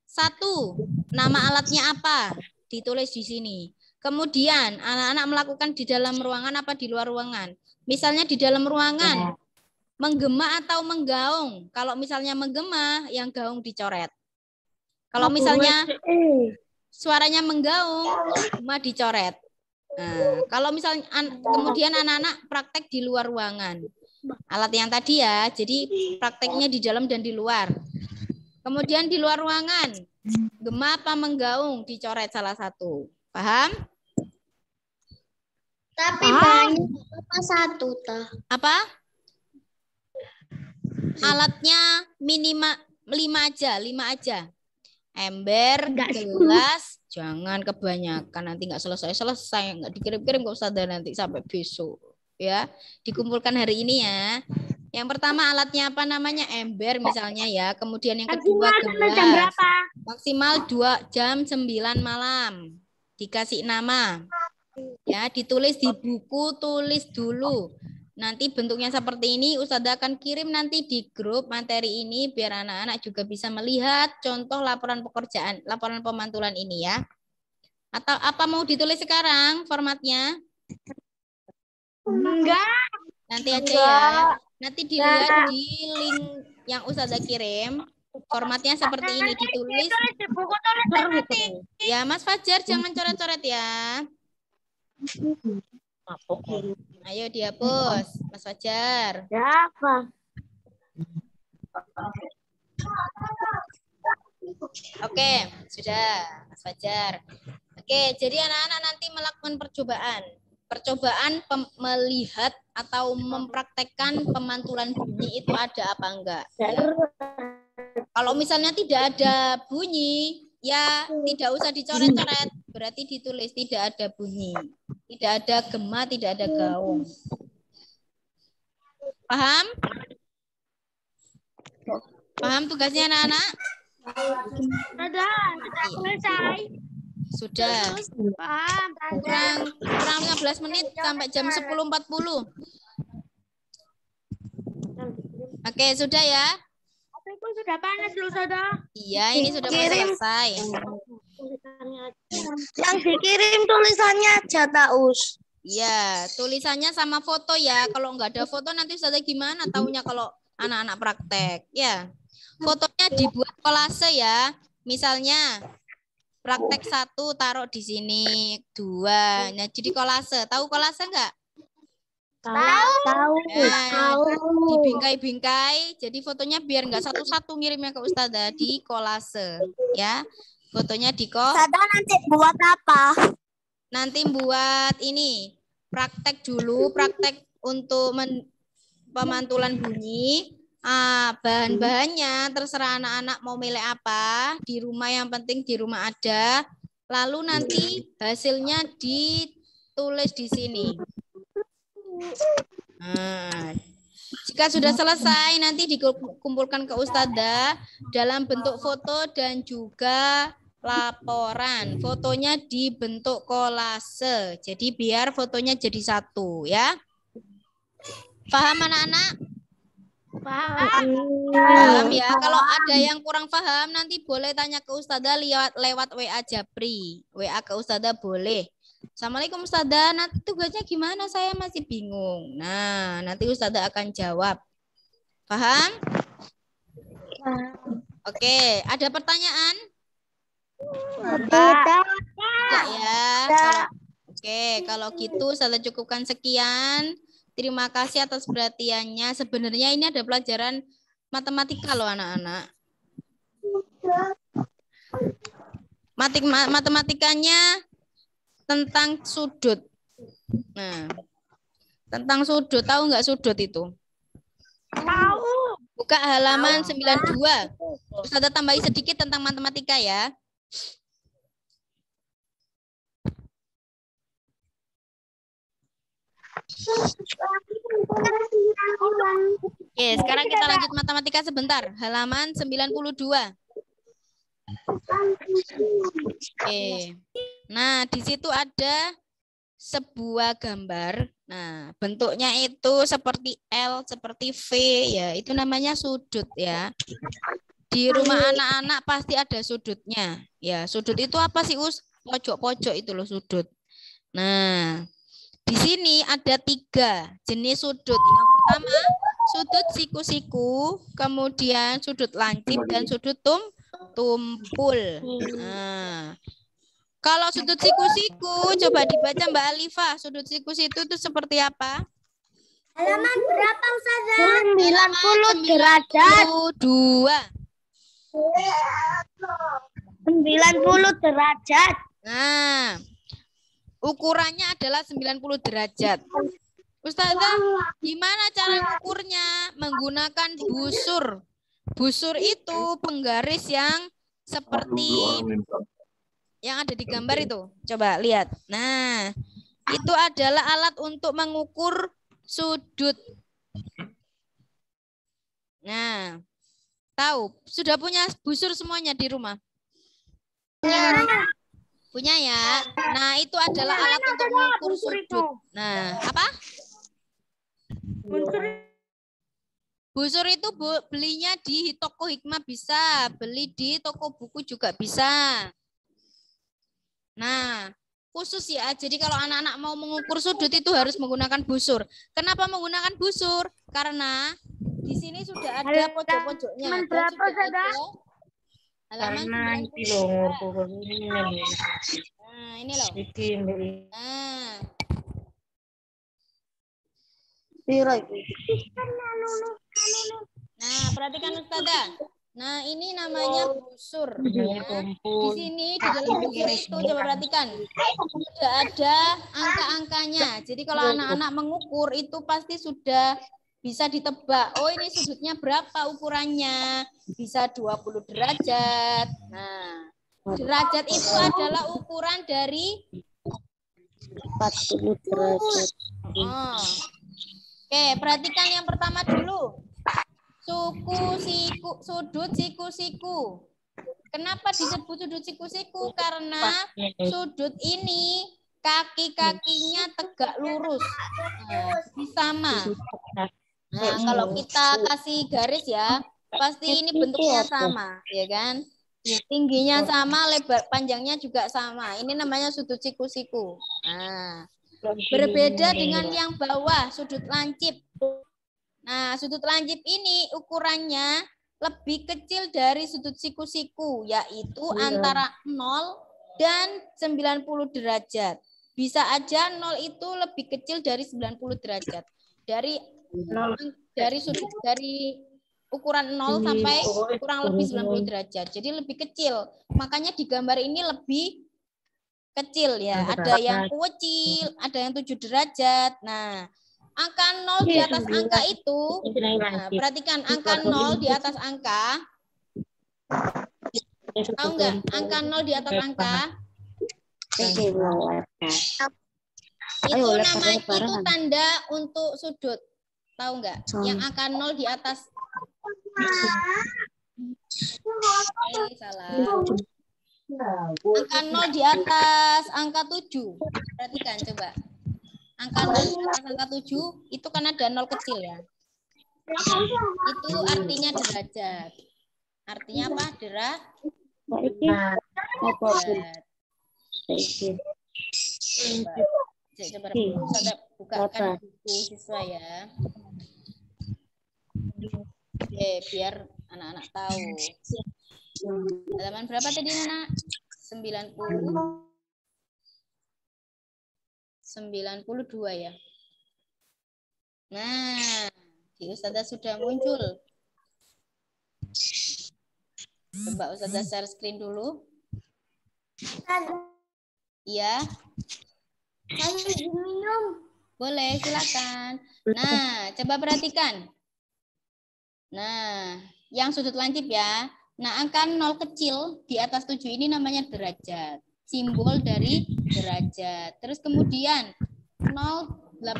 1, nama alatnya apa? Ditulis di sini. Kemudian anak-anak melakukan di dalam ruangan apa di luar ruangan. Misalnya di dalam ruangan, menggema atau menggaung. Kalau misalnya menggema, yang gaung dicoret. Kalau misalnya suaranya menggaung, gema dicoret. Nah, kalau misalnya kemudian anak-anak praktek di luar ruangan. Alat yang tadi ya, jadi prakteknya di dalam dan di luar. Kemudian di luar ruangan, gema apa menggaung dicoret salah satu. Paham? Tapi banyak apa satu tah? Apa? Alatnya minimal 5 aja. Ember, gelas, jangan kebanyakan, nanti nggak selesai, nggak dikirim-kirim ke Ustadzah nanti sampai besok. Ya, dikumpulkan hari ini ya. Yang pertama alatnya apa namanya? Ember misalnya ya. Kemudian yang kedua gelas. Maksimal 2 jam 9 malam. Dikasih nama. Ya, ditulis di buku, tulis dulu. Nanti bentuknya seperti ini, Ustadzah akan kirim nanti di grup materi ini biar anak-anak juga bisa melihat contoh laporan pekerjaan, laporan pemantulan ini ya. Atau apa mau ditulis sekarang formatnya? Enggak. Nanti aja ya. Nanti dilihat di link yang Ustadzah kirim. Formatnya seperti ini, ditulis. Ya, Mas Fajar jangan coret-coret ya. Ayo dihapus, Mas Fajar. Ya apa? Oke, sudah, Mas Fajar. Oke, jadi anak-anak nanti melakukan percobaan. Melihat atau mempraktekkan pemantulan bunyi itu ada apa enggak. Ya. Kalau misalnya tidak ada bunyi, ya tidak usah dicoret-coret. Berarti ditulis tidak ada bunyi. Tidak ada gema, tidak ada gaung. Paham? Paham tugasnya anak-anak? Sudah selesai. Sudah. Paham. Kurang 15 menit sampai jam 10.40. Oke, sudah ya? Itu sudah panas loh, Saudara. Iya, ini sudah mau selesai. Yang dikirim tulisannya aja, Taus. Iya, tulisannya sama foto ya. Kalau nggak ada foto nanti Ustazah gimana taunya kalau anak-anak praktek. Ya, fotonya dibuat kolase ya. Misalnya praktek 1 taruh di sini, 2. Nah, jadi kolase. Tahu kolase nggak? Tahu. Dibingkai-bingkai. Jadi fotonya biar nggak satu-satu ngirimnya ke Ustazah, di kolase. Ya, fotonya di Sada nanti buat apa? Nanti buat ini. Praktek dulu, praktek untuk pemantulan bunyi. Bahan-bahannya terserah anak-anak mau milih apa. Di rumah yang penting di rumah ada. Lalu nanti hasilnya ditulis di sini. Nah, jika sudah selesai nanti dikumpulkan ke Ustadzah dalam bentuk foto dan juga laporan. Fotonya dibentuk kolase. Jadi biar fotonya jadi satu ya. Paham anak-anak? Paham ya. Kalau ada yang kurang paham nanti boleh tanya ke Ustadzah lewat WA Japri. WA ke Ustadzah boleh. Assalamualaikum Ustadzah, nanti tugasnya gimana? Saya masih bingung. Nah, nanti Ustadzah akan jawab. Paham? Oke, ada pertanyaan? Tidak ya. Kalau gitu saya cukupkan sekian. Terima kasih atas perhatiannya. Sebenarnya ini ada pelajaran matematika loh anak-anak. Matematikanya tentang sudut. Nah, tentang sudut. Tahu nggak sudut itu? Tahu. Buka halaman 92. Terus ada tambahin sedikit tentang matematika ya. Oke, sekarang kita lanjut matematika sebentar. Halaman 92. Oke. Nah, di situ ada sebuah gambar. Nah, bentuknya itu seperti L, seperti V ya. Itu namanya sudut ya. Di rumah anak-anak pasti ada sudutnya. Ya, sudut itu apa sih, Us? Pojok-pojok itu loh sudut. Nah, di sini ada 3 jenis sudut. Yang pertama, sudut siku-siku, kemudian sudut lancip, dan sudut tumpul. Nah, kalau sudut siku-siku, coba dibaca Mbak Alifah. Sudut siku-siku itu seperti apa? Halaman berapa, Ustazah? 90 derajat. 90 derajat. Nah, ukurannya adalah 90 derajat. Ustazah, gimana cara mengukurnya? Menggunakan busur. Busur itu penggaris yang seperti yang ada di gambar itu. Coba lihat. Nah, itu adalah alat untuk mengukur sudut. Nah, tahu? Sudah punya busur semuanya di rumah? Punya ya. Nah, itu adalah alat untuk mengukur sudut. Nah, apa? Busur itu belinya di toko hikmah bisa, beli di toko buku juga bisa. Nah, khusus ya. Jadi kalau anak-anak mau mengukur sudut itu harus menggunakan busur. Kenapa menggunakan busur? Karena di sini sudah ada pojok-pojoknya. Berapa, Ustazah? Halaman 92. Nah, ini loh. Nah, perhatikan Ustazah. Nah, ini namanya busur. Ya. Di sini di dalam busur itu coba perhatikan. Sudah ada angka-angkanya. Jadi kalau anak-anak mengukur itu pasti sudah bisa ditebak. Oh, ini sudutnya berapa ukurannya? Bisa 20 derajat. Nah, derajat itu adalah ukuran dari 40 derajat. Oh. Oke, perhatikan yang pertama dulu. Sudut siku-siku. Kenapa disebut sudut siku-siku? Karena sudut ini kaki-kakinya tegak lurus. Nah, sama. Nah, kalau kita kasih garis ya, pasti ini bentuknya sama, ya kan? Tingginya sama, lebar panjangnya juga sama. Ini namanya sudut siku-siku. Nah, berbeda dengan yang bawah, sudut lancip. Nah, sudut lancip ini ukurannya lebih kecil dari sudut siku-siku, yaitu antara 0 dan 90 derajat. Bisa aja 0 itu lebih kecil dari 90 derajat. Dari ukuran 0 sampai kurang lebih 90 derajat. Jadi lebih kecil. Makanya di gambar ini lebih kecil ya. Ada yang kecil, ada yang 7 derajat. Nah, angka 0 di atas angka itu, nah, perhatikan angka 0 di atas angka. Tahu nggak angka 0 di atas angka? Itu namanya, itu tanda untuk sudut. Tahu nggak? Yang angka 0 di atas. Salah. Angka 0 di atas angka 7. Perhatikan coba. Angka 0 di atas angka 7 itu kan ada 0 kecil ya. Itu artinya derajat. Artinya apa? Derajat. Coba bukakan buku siswa ya. Oke, biar anak-anak tahu. Halaman berapa tadi, Nana? 92 ya. Nah, di Ustazah sudah muncul. Coba Ustazah share screen dulu. Iya. Boleh, silakan. Nah, coba perhatikan. Nah, yang sudut lancip ya. Nah, angka 0 kecil di atas 7 ini namanya derajat. Simbol dari derajat. Terus kemudian 18 0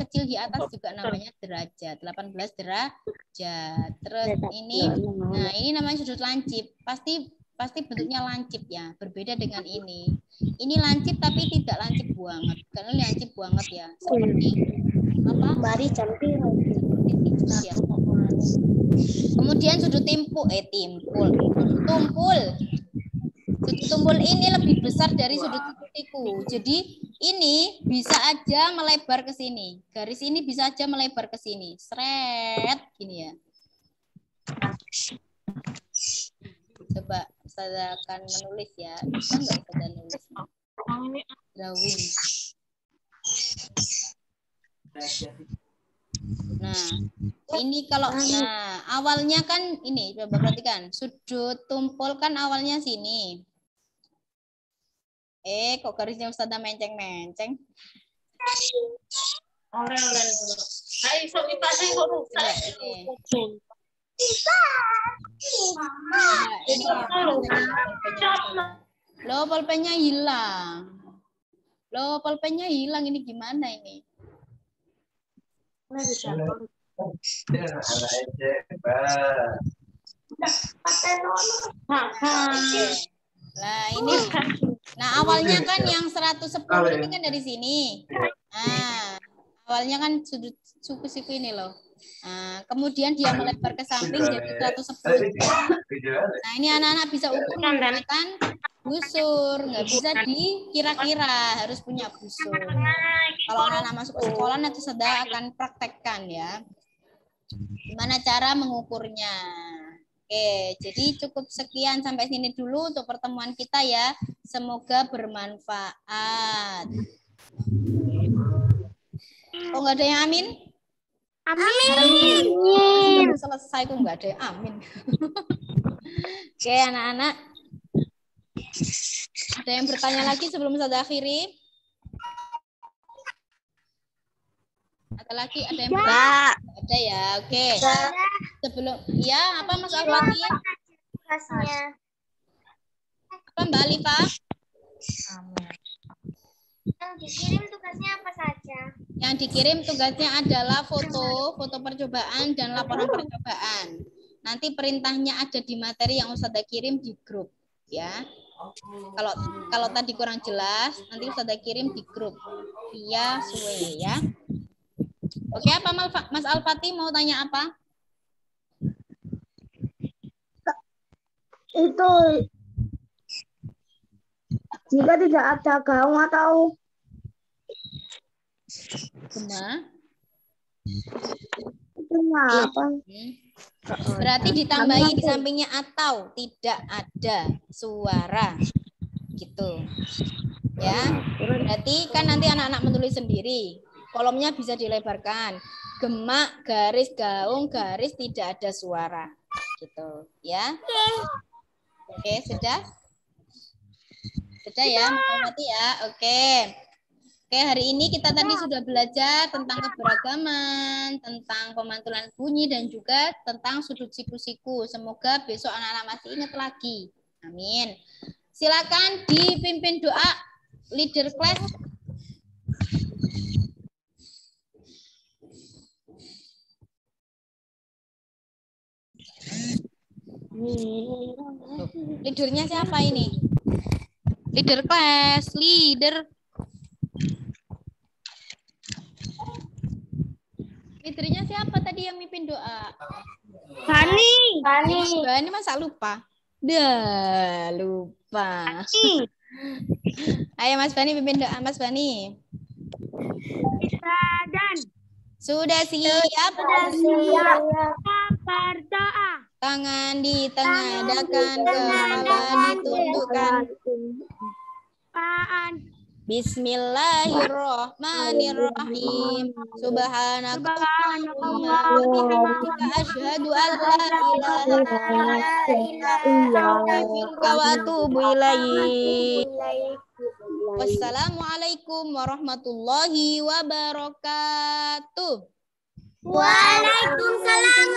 kecil di atas juga namanya derajat. 18 derajat. Terus ini, nah ini namanya sudut lancip. Pasti bentuknya lancip ya, berbeda dengan ini. Ini lancip tapi tidak lancip banget. Karena lancip banget ya, seperti apa? Ya. Kemudian sudut tumpul. Sudut tumpul ini lebih besar dari sudut siku. Jadi ini bisa aja melebar ke sini. Garis ini bisa aja melebar ke sini. Seret gini ya. Coba saya akan menulis ya. Bisa nggak Ustazah nulis? Drawing. Nah, ini kalau awalnya kan ini, coba perhatikan. Sudut tumpul kan awalnya sini. Kok garisnya Ustazah menceng-menceng? Oleh-oleh. Hai, sok kita sing kok rusak. Loh, pulpennya hilang. Ini gimana ini? Nah, ini. Nah, awalnya kan yang 110 ini kan dari sini. Nah, awalnya kan sudut siku ini loh. Nah, kemudian dia melebar ke samping jadi 110. Nah, ini anak-anak bisa ukur menggunakan busur. Nggak bisa dikira-kira, harus punya busur. Kalau anak-anak masuk ke sekolah, nanti Ustazah akan praktekkan ya. Gimana cara mengukurnya. Oke, jadi cukup sekian sampai sini dulu untuk pertemuan kita ya. Semoga bermanfaat. Oh, nggak ada yang amin? Amin. Selesai kok nggak ada yang amin. Oke, anak-anak. Ada yang bertanya lagi sebelum saya akhiri? Ada lagi? Ada yang bertanya? Ada ya, oke. Sebelum, ya apa Mas Alfati? Apa Mbak Alifa? Yang dikirim tugasnya apa saja? Yang dikirim tugasnya adalah foto percobaan dan laporan percobaan. Nanti perintahnya ada di materi yang Ustazah kirim di grup, ya. Kalau tadi kurang jelas, nanti Ustazah kirim di grup via Sway, ya. Oke, apa Mas Alfati mau tanya apa? Itu jika tidak ada gaung atau apa? Berarti ditambahi di sampingnya atau tidak ada suara gitu ya. Berarti kan nanti anak-anak menulis sendiri, kolomnya bisa dilebarkan, gemak, garis, gaung, garis, tidak ada suara gitu ya. Oke, sudah ya, mati ya. Oke, hari ini kita tadi sudah belajar tentang keberagaman, tentang pemantulan bunyi, dan juga tentang sudut siku-siku. Semoga besok anak-anak masih ingat lagi. Amin. Silakan dipimpin doa leader class. Leadernya siapa ini? Leader class, leader. Leadernya siapa tadi yang mimpin doa? Bani masa lupa? Dah lupa. Ayo Mas Bani pimpin doa, Mas Bani. Sudah siap. berdoa. Tangan ditengadahkan, kepala ditundukkan. Bismillahirrahmanirrahim. Subhanakallahumma wa bihamdika asyhadu an la ilaha illa anta wa atubu ilaik. Wassalamualaikum warahmatullahi wabarakatuh. Waalaikumsalam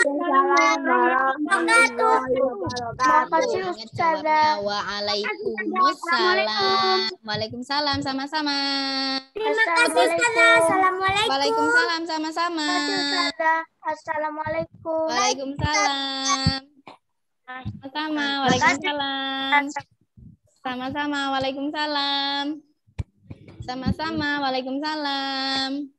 warahmatullahi wabarakatuh. Ingat jawabnya. Waalaikumsalam. Waalaikumsalam sama-sama. Terima kasih, Assalamualaikum. Waalaikumsalam sama-sama. Assalamualaikum. Waalaikumsalam. Sama-sama. Waalaikumsalam. Sama-sama. Waalaikumsalam. Sama-sama. Waalaikumsalam.